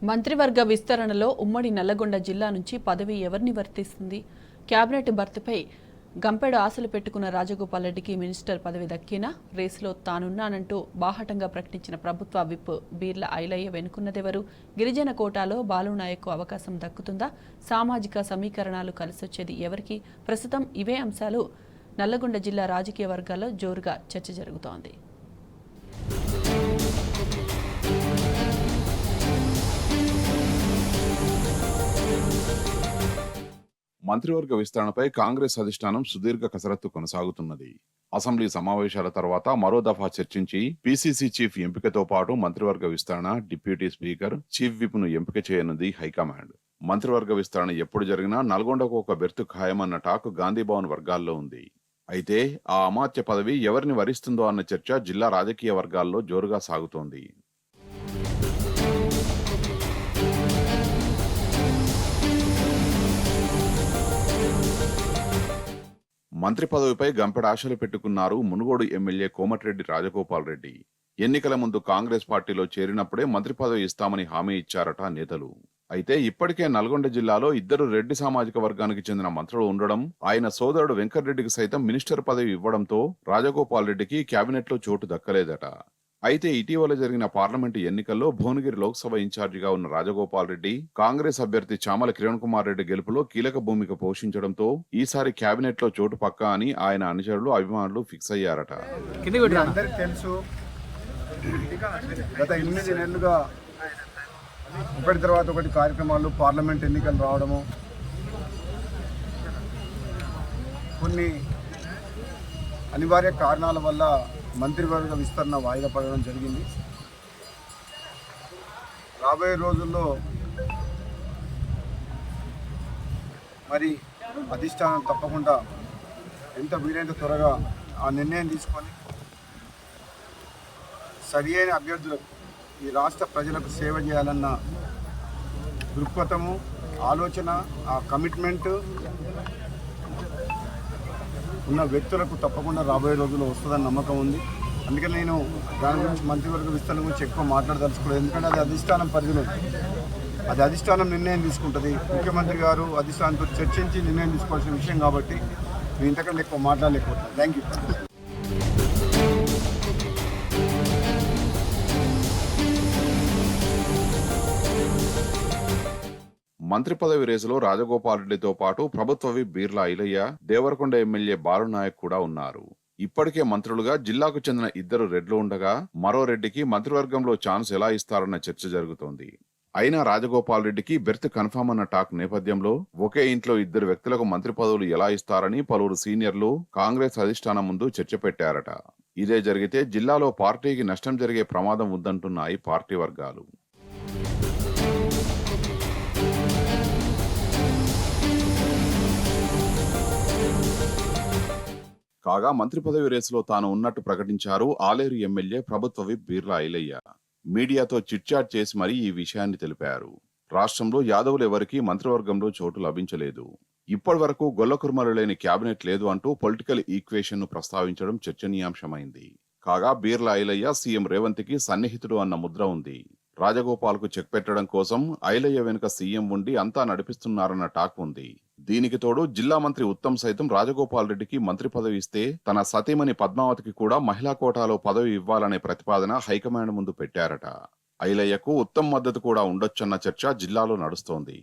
మంత్రివర్గ విస్తరణలో ఉమ్మడి నల్లగొండ జిల్లా నుంచి పదవి ఎవరిని వర్తిస్తుంది? కేబినెట్ భర్తీపై గంపెడు ఆశలు పెట్టుకున్న రాజగోపాల్ రెడ్డికి మినిస్టర్ పదవి దక్కినా రేసులో తానున్నానంటూ బాహటంగా ప్రకటించిన ప్రభుత్వ విప్ బీర్ల ఐలయ్య వెనుకున్నదెవరు? గిరిజన కోటాలో బాలునాయక్కు అవకాశం దక్కుతుందా? సామాజిక సమీకరణాలు కలిసొచ్చేది ఎవరికి? ప్రస్తుతం ఇవే అంశాలు నల్లగొండ జిల్లా రాజకీయ వర్గాల్లో జోరుగా చర్చ జరుగుతోంది. మంత్రివర్గ విస్తరణపై కాంగ్రెస్ అధిష్టానం సుదీర్ఘ కసరత్తు కొనసాగుతున్నది. అసెంబ్లీ సమావేశాల తర్వాత మరో దఫా చర్చించి పీసీసీ చీఫ్ ఎంపికతో పాటు మంత్రివర్గ విస్తరణ, డిప్యూటీ స్పీకర్, చీఫ్ విప్ ను ఎంపిక చేయనుంది హైకమాండ్. మంత్రివర్గ విస్తరణ ఎప్పుడు జరిగినా నల్గొండకు ఒక బెర్తు ఖాయమన్న టాక్ గాంధీభవన్ వర్గాల్లో ఉంది. అయితే ఆ అమాత్య పదవి ఎవరిని వరిస్తుందో అన్న చర్చ జిల్లా రాజకీయ వర్గాల్లో జోరుగా సాగుతోంది. మంత్రి పదవిపై గంపెడ ఆశలు పెట్టుకున్నారు మునుగోడు ఎమ్మెల్యే కోమటిరెడ్డి రాజగోపాల్ రెడ్డి. ఎన్నికల ముందు కాంగ్రెస్ పార్టీలో చేరినప్పుడే మంత్రి పదవి ఇస్తామని హామీ ఇచ్చారట నేతలు. అయితే ఇప్పటికే నల్గొండ జిల్లాలో 2 రెడ్డి సామాజిక వర్గానికి చెందిన మంత్రులు ఉండడం, ఆయన సోదరుడు వెంకటరెడ్డికి సైతం మినిస్టర్ పదవి ఇవ్వడంతో రాజగోపాల్ రెడ్డికి కేబినెట్లో చోటు దక్కలేదట. అయితే ఇటీవల జరిగిన పార్లమెంటు ఎన్నికల్లో భువనగిరి లోక్సభ ఇన్ఛార్జిగా ఉన్న రాజగోపాల్ రెడ్డి కాంగ్రెస్ అభ్యర్థి చామల కిరణ్ కుమార్ రెడ్డి గెలుపులో కీలక భూమిక పోషించడంతో ఈసారి కేబినెట్ లో చోటు పక్కా అని ఆయన అనుచరులు, అభిమానులు ఫిక్స్ అయ్యారట. తెలుసు, గత 8 నెలలుగా ఒకటి తర్వాత ఒకటి కార్యక్రమాలు, పార్లమెంట్ ఎన్నికలు రావడము, కొన్ని అనివార్య కారణాల వల్ల మంత్రివర్గ విస్తరణ వాయిదా పడడం జరిగింది. రాబోయే రోజుల్లో మరి అధిష్టానం తప్పకుండా ఎంత వీలైనంత త్వరగా ఆ నిర్ణయం తీసుకొని సరి అయిన అభ్యర్థులకు, ఈ రాష్ట్ర ప్రజలకు సేవ చేయాలన్న దృక్పథము, ఆలోచన, ఆ కమిట్మెంట్ ఉన్న వ్యక్తులకు తప్పకుండా రాబోయే రోజుల్లో వస్తుందని నమ్మకం ఉంది. అందుకని నేను దాని గురించి మంత్రివర్గ విస్తరణ గురించి ఎక్కువ మాట్లాడదలుచుకోలేదు. ఎందుకంటే అది అధిష్టానం పరిధిలో, అది అధిష్టానం నిర్ణయం తీసుకుంటుంది. ముఖ్యమంత్రి గారు అధిష్టానంతో చర్చించి నిర్ణయం తీసుకోవాల్సిన విషయం కాబట్టి నేను ఇంతకంటే ఎక్కువ మాట్లాడలేకపోతున్నాను. Thank you. మంత్రి పదవి రేసులో రాజగోపాల్ రెడ్డితో పాటు ప్రభుత్వ విప్ బీర్ల ఐలయ్య, దేవరకొండ ఎమ్మెల్యే బాలునాయక్ కూడా ఉన్నారు. ఇప్పటికే మంత్రులుగా జిల్లాకు చెందిన 2 రెడ్లు ఉండగా మరో రెడ్డికి మంత్రివర్గంలో ఛాన్స్ ఎలా ఇస్తారన్న చర్చ జరుగుతోంది. అయినా రాజగోపాల్ రెడ్డికి బెర్త్ కన్ఫర్మ్ అన్న టాక్ నేపథ్యంలో ఒకే ఇంట్లో 2 వ్యక్తులకు మంత్రి పదవులు ఎలా ఇస్తారని పలువురు సీనియర్లు కాంగ్రెస్ అధిష్టానం ముందు చర్చ పెట్టారట. ఇదే జరిగితే జిల్లాలో పార్టీకి నష్టం జరిగే ప్రమాదం ఉందంటున్నాయి పార్టీ వర్గాలు. కాగా మంత్రి పదవి రేసులో తాను ఉన్నట్టు ప్రకటించారు ఆలేరు ఎమ్మెల్యే ప్రభుత్వ విప్ బీర్ల ఐలయ్య. మీడియాతో చిట్చాట్ చేసి మరీ ఈ విషయాన్ని తెలిపారు. రాష్ట్రంలో యాదవులు ఎవరికీ మంత్రివర్గంలో చోటు లభించలేదు. ఇప్పటి వరకు గొల్లకుర్మలు లేని కేబినెట్ లేదు అంటూ పొలిటికల్ ఈక్వేషన్ ను ప్రస్తావించడం చర్చనీయాంశమైంది. కాగా బీర్ల ఐలయ్య సీఎం రేవంత్ కి సన్నిహితుడు అన్న ముద్ర ఉంది. రాజగోపాల్ కు చెక్ పెట్టడం కోసం ఐలయ్య వెనుక సీఎం ఉండి అంతా నడిపిస్తున్నారన్న టాక్ ఉంది. దీనికి తోడు జిల్లా మంత్రి ఉత్తమ్ సైతం రాజగోపాల్ రెడ్డికి మంత్రి పదవి ఇస్తే తన సతీమణి పద్మావతికి కూడా మహిళా కోటాలో పదవి ఇవ్వాలనే ప్రతిపాదన హైకమాండ్ ముందు పెట్టారట. ఐలయ్యకు ఉత్తమ్ మద్దతు కూడా ఉండొచ్చన్న చర్చ జిల్లాలో నడుస్తోంది.